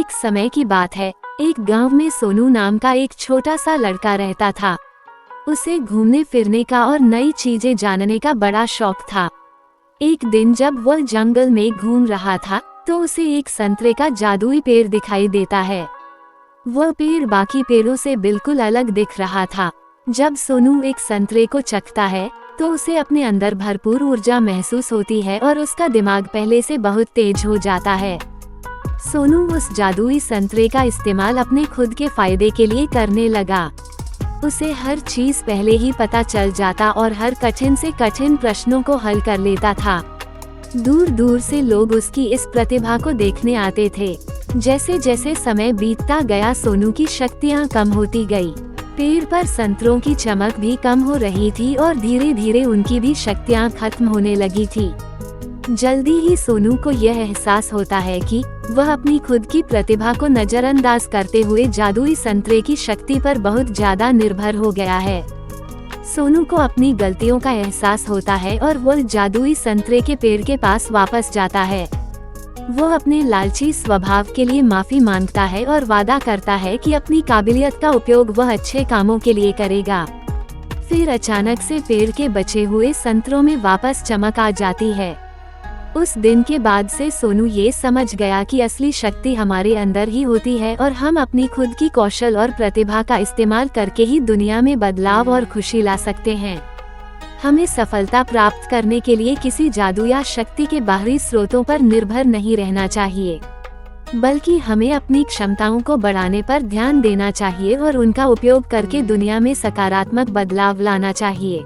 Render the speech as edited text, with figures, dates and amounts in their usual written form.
एक समय की बात है। एक गांव में सोनू नाम का एक छोटा सा लड़का रहता था। उसे घूमने फिरने का और नई चीजें जानने का बड़ा शौक था। एक दिन जब वह जंगल में घूम रहा था तो उसे एक संतरे का जादुई पेड़ दिखाई देता है। वह पेड़ बाकी पेड़ों से बिल्कुल अलग दिख रहा था। जब सोनू एक संतरे को चखता है तो उसे अपने अंदर भरपूर ऊर्जा महसूस होती है और उसका दिमाग पहले से बहुत तेज हो जाता है। सोनू उस जादुई संतरे का इस्तेमाल अपने खुद के फायदे के लिए करने लगा। उसे हर चीज पहले ही पता चल जाता और हर कठिन से कठिन प्रश्नों को हल कर लेता था। दूर दूर से लोग उसकी इस प्रतिभा को देखने आते थे। जैसे जैसे समय बीतता गया सोनू की शक्तियाँ कम होती गई। पेड़ पर संतरों की चमक भी कम हो रही थी और धीरे धीरे उनकी भी शक्तियाँ खत्म होने लगी थी। जल्दी ही सोनू को यह एहसास होता है कि वह अपनी खुद की प्रतिभा को नजरअंदाज करते हुए जादुई संतरे की शक्ति पर बहुत ज्यादा निर्भर हो गया है। सोनू को अपनी गलतियों का एहसास होता है और वह जादुई संतरे के पेड़ के पास वापस जाता है। वह अपने लालची स्वभाव के लिए माफी मांगता है और वादा करता है कि अपनी काबिलियत का उपयोग वह अच्छे कामों के लिए करेगा। फिर अचानक से पेड़ के बचे हुए संतरों में वापस चमक आ जाती है। उस दिन के बाद से सोनू ये समझ गया कि असली शक्ति हमारे अंदर ही होती है और हम अपनी खुद की कौशल और प्रतिभा का इस्तेमाल करके ही दुनिया में बदलाव और खुशी ला सकते हैं। हमें सफलता प्राप्त करने के लिए किसी जादू या शक्ति के बाहरी स्रोतों पर निर्भर नहीं रहना चाहिए, बल्कि हमें अपनी क्षमताओं को बढ़ाने पर ध्यान देना चाहिए और उनका उपयोग करके दुनिया में सकारात्मक बदलाव लाना चाहिए।